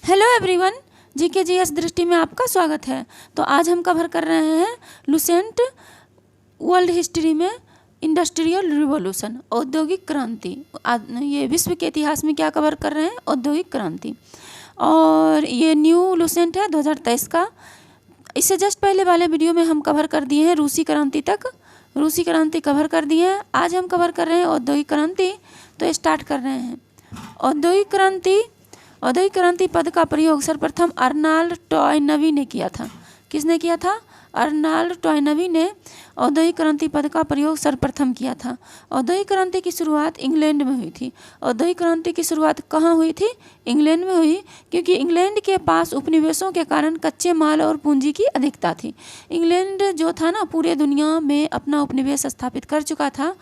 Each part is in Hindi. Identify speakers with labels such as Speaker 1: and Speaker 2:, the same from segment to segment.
Speaker 1: हेलो एवरीवन, जीके दृष्टि में आपका स्वागत है। तो आज हम कवर कर रहे हैं लुसेंट वर्ल्ड हिस्ट्री में इंडस्ट्रियल रिवॉल्यूशन, औद्योगिक क्रांति। ये विश्व के इतिहास में क्या कवर कर रहे हैं? औद्योगिक क्रांति। और ये न्यू लुसेंट है 2023 का। इससे जस्ट पहले वाले वीडियो में हम कवर कर दिए हैं रूसी क्रांति तक, रूसी क्रांति कवर कर दिए हैं। आज हम कवर कर रहे हैं औद्योगिक क्रांति। तो स्टार्ट कर रहे हैं। औद्योगिक क्रांति पद का प्रयोग सर्वप्रथम अर्नाल्ड टॉयनबी ने किया था। किसने किया था? अर्नाल्ड टॉयनबी ने औद्योगिक क्रांति पद का प्रयोग सर्वप्रथम किया था। औद्योगिक क्रांति की शुरुआत इंग्लैंड में हुई थी। औद्योगिक क्रांति की शुरुआत कहाँ हुई थी? इंग्लैंड में हुई, क्योंकि इंग्लैंड के पास उपनिवेशों के कारण कच्चे माल और पूंजी की अधिकता थी। इंग्लैंड जो था ना, पूरे दुनिया में अपना उपनिवेश स्थापित कर चुका था,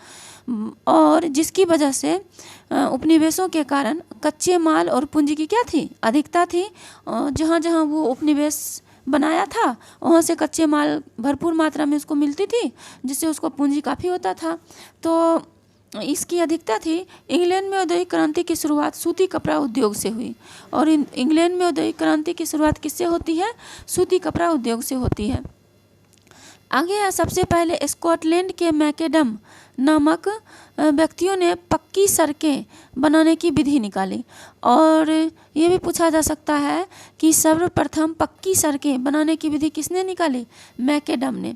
Speaker 1: और जिसकी वजह से उपनिवेशों के कारण कच्चे माल और पूंजी की क्या थी? अधिकता थी। जहाँ जहाँ वो उपनिवेश बनाया था वहाँ से कच्चे माल भरपूर मात्रा में उसको मिलती थी, जिससे उसको पूंजी काफ़ी होता था। तो इसकी अधिकता थी। इंग्लैंड में औद्योगिक क्रांति की शुरुआत सूती कपड़ा उद्योग से हुई। और इंग्लैंड में औद्योगिक क्रांति की शुरुआत किससे होती है? सूती कपड़ा उद्योग से होती है। आगे है, सबसे पहले स्कॉटलैंड के मैकेडम नामक व्यक्तियों ने पक्की सड़कें बनाने की विधि निकाली। और ये भी पूछा जा सकता है कि सर्वप्रथम पक्की सड़कें बनाने की विधि किसने निकाली? मैकेडम ने।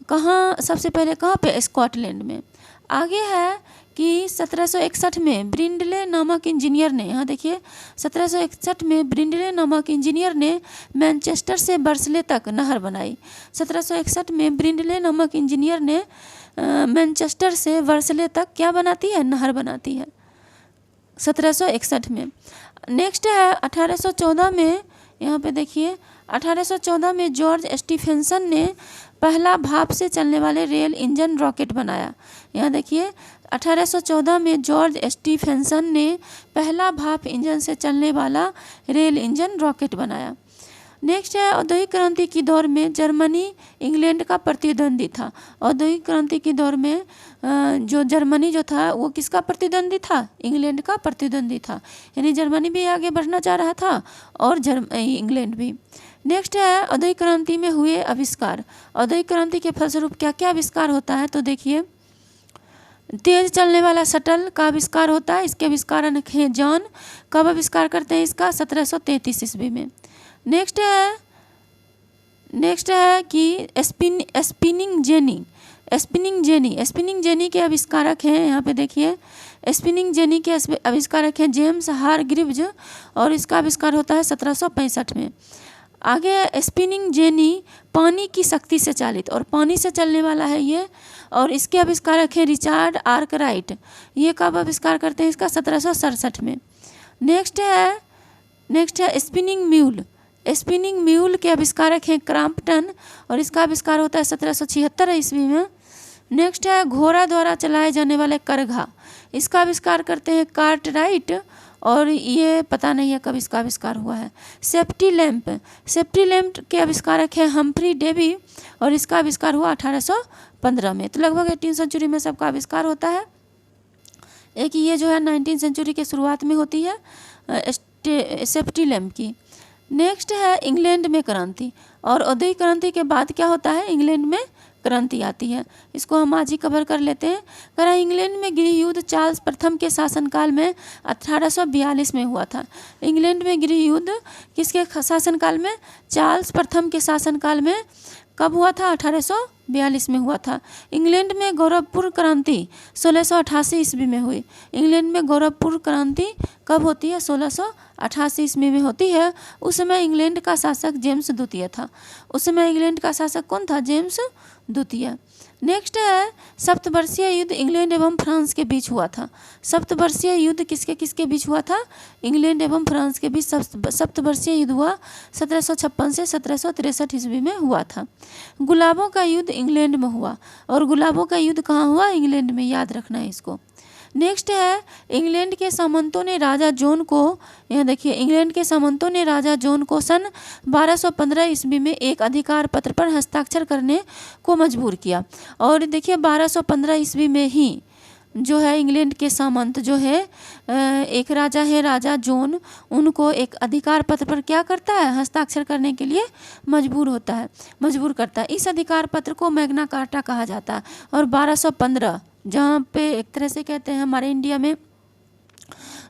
Speaker 1: कहाँ? सबसे पहले कहाँ पे? स्कॉटलैंड में। आगे है कि 1761 में ब्रिंडले नामक इंजीनियर ने, यहाँ देखिए 1761 में ब्रिंडले नामक इंजीनियर ने मैनचेस्टर से बर्सले तक नहर बनाई। 1761 में ब्रिंडले नामक इंजीनियर ने मैनचेस्टर से बर्सले तक क्या बनाती है? नहर बनाती है 1761 में। नेक्स्ट है 1814 में, यहाँ पे देखिए 1814 में जॉर्ज स्टीफेंसन ने पहला भाप से चलने वाले रेल इंजन रॉकेट बनाया। यहाँ देखिए 1814 में जॉर्ज स्टीफेंसन ने पहला भाप इंजन से चलने वाला रेल इंजन रॉकेट बनाया। नेक्स्ट है, औद्योगिक क्रांति की दौर में जर्मनी इंग्लैंड का प्रतिद्वंदी था। औद्योगिक क्रांति के दौर में जो जर्मनी जो था वो किसका प्रतिद्वंदी था? इंग्लैंड का प्रतिद्वंदी था। यानी जर्मनी भी आगे बढ़ना चाह रहा था और इंग्लैंड भी। नेक्स्ट है, औद्योगिक क्रांति में हुए आविष्कार। औद्योगिक क्रांति के फलस्वरूप क्या क्या आविष्कार होता है? तो देखिए, तेज चलने वाला शटल का आविष्कार होता है। इसके आविष्कारक हैं जॉन। कब आविष्कार करते हैं इसका? 1733 ईस्वी में। नेक्स्ट है कि स्पिनिंग जेनी के आविष्कारक हैं। यहाँ पे देखिए स्पिनिंग जेनी के आविष्कारक हैं जेम्स हारग्रीव्ज, और इसका आविष्कार होता है 1765 में। आगे स्पिनिंग जेनी पानी की शक्ति से चालित और पानी से चलने वाला है ये, और इसके आविष्कारक हैं रिचार्ड आर्कराइट। ये कब आविष्कार करते हैं इसका? 1767 में। नेक्स्ट है स्पिनिंग म्यूल के आविष्कारक हैं क्रॉम्पटन, और इसका आविष्कार होता है 1776 ईस्वी में। नेक्स्ट है घोड़ा द्वारा चलाए जाने वाले करघा। इसका आविष्कार करते हैं कार्टराइट, और ये पता नहीं है कब इसका आविष्कार हुआ है। सेफ्टी लैंप के आविष्कारक हैं हम्फ्री डेवी, और इसका आविष्कार हुआ 1815 में। तो लगभग 18वीं सेंचुरी में सबका आविष्कार होता है। एक ये जो है 19वीं सेंचुरी के शुरुआत में होती है सेफ्टी लैंप की। नेक्स्ट है इंग्लैंड में क्रांति। और औद्योगिक क्रांति के बाद क्या होता है? इंग्लैंड में क्रांति आती है। इसको हम आज ही कवर कर लेते हैं। करा इंग्लैंड में गृह युद्ध चार्ल्स प्रथम के शासनकाल में 1842 में हुआ था। इंग्लैंड में गृह युद्ध किसके शासनकाल में? चार्ल्स प्रथम के शासनकाल में। कब हुआ था? 1842 में हुआ था। इंग्लैंड में गौरवपूर्ण क्रांति 1688 ईस्वी में हुई। इंग्लैंड में गौरवपूर्ण क्रांति कब होती है? 1688 ईस्वी में होती है। उस समय इंग्लैंड का शासक जेम्स द्वितीय था। उस समय इंग्लैंड का शासक कौन था? जेम्स द्वितीय। नेक्स्ट है सप्तवर्षीय युद्ध इंग्लैंड एवं फ्रांस के बीच हुआ था। सप्तवर्षीय युद्ध किसके किसके बीच हुआ था? इंग्लैंड एवं फ्रांस के बीच सप्तवर्षीय युद्ध हुआ 1756 से 1763 ईस्वी में हुआ था। गुलाबों का युद्ध इंग्लैंड में हुआ, और गुलाबों का युद्ध कहाँ हुआ? इंग्लैंड में। याद रखना है इसको। नेक्स्ट है इंग्लैंड के सामंतों ने राजा जॉन को, यहाँ देखिए इंग्लैंड के सामंतों ने राजा जॉन को सन 1215 ईस्वी में एक अधिकार पत्र पर हस्ताक्षर करने को मजबूर किया। और देखिए 1215 ईस्वी में ही जो है इंग्लैंड के सामंत जो है एक राजा है, राजा जॉन, उनको एक अधिकार पत्र पर क्या करता है, हस्ताक्षर करने के लिए मजबूर करता है। इस अधिकार पत्र को मैग्ना कार्टा कहा जाता है। और 1215 जहाँ पे एक तरह से कहते हैं हमारे इंडिया में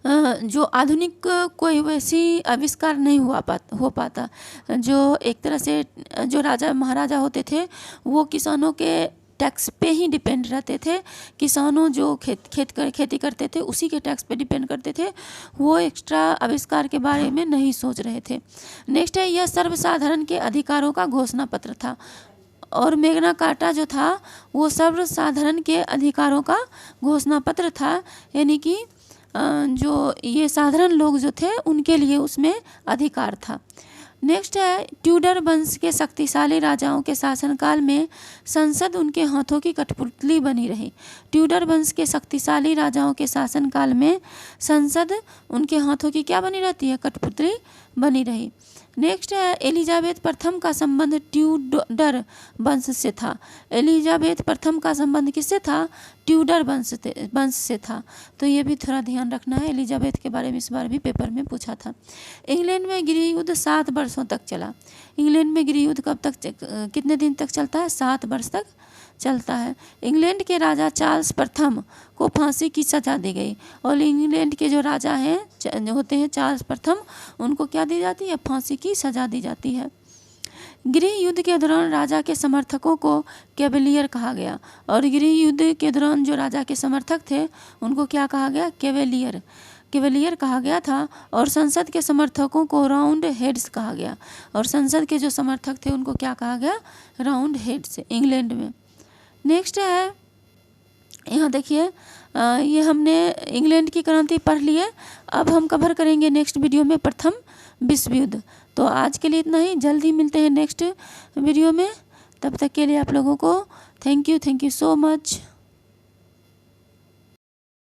Speaker 1: जो आधुनिक कोई वैसी आविष्कार नहीं हो पाता। जो एक तरह से जो राजा महाराजा होते थे वो किसानों के टैक्स पे ही डिपेंड रहते थे। किसानों जो खेती करते थे उसी के टैक्स पे डिपेंड करते थे, वो एक्स्ट्रा आविष्कार के बारे में नहीं सोच रहे थे। नेक्स्ट है, यह सर्वसाधारण के अधिकारों का घोषणा पत्र था। और मैग्ना कार्टा जो था वो सर्वसाधारण के अधिकारों का घोषणा पत्र था, यानी कि जो ये साधारण लोग जो थे उनके लिए उसमें अधिकार था। नेक्स्ट है, ट्यूडर वंश के शक्तिशाली राजाओं के शासनकाल में संसद उनके हाथों की कठपुतली बनी रही। ट्यूडर वंश के शक्तिशाली राजाओं के शासनकाल में संसद उनके हाथों की क्या बनी रहती है, कठपुतली बनी रही। नेक्स्ट है, एलिजाबेथ प्रथम का संबंध ट्यूडर वंश से था। एलिजाबेथ प्रथम का संबंध किससे था, ट्यूडर वंश से था। तो ये भी थोड़ा ध्यान रखना है, एलिजाबेथ के बारे में इस बार भी पेपर में पूछा था। इंग्लैंड में गृह युद्ध 7 वर्षों तक चला। इंग्लैंड में गृह युद्ध कब तक, कितने दिन तक चलता है, 7 वर्ष तक चलता है। इंग्लैंड के राजा चार्ल्स प्रथम को फांसी की सजा दी गई। और इंग्लैंड के जो राजा हैं होते हैं चार्ल्स प्रथम, उनको क्या दी जाती है, फांसी की सजा दी जाती है। गृह युद्ध के दौरान राजा के समर्थकों को कैवेलियर कहा गया। और गृह युद्ध के दौरान जो राजा के समर्थक थे उनको क्या कहा गया, कैवेलियर कहा गया था। और संसद के समर्थकों को राउंड हेड्स कहा गया। और संसद के जो समर्थक थे उनको क्या कहा गया, राउंड हेड्स, इंग्लैंड में। नेक्स्ट है, यहाँ देखिए ये हमने इंग्लैंड की क्रांति पढ़ ली है। अब हम कवर करेंगे नेक्स्ट वीडियो में प्रथम विश्व युद्ध। तो आज के लिए इतना ही, जल्दी मिलते हैं नेक्स्ट वीडियो में। तब तक के लिए आप लोगों को थैंक यू सो मच।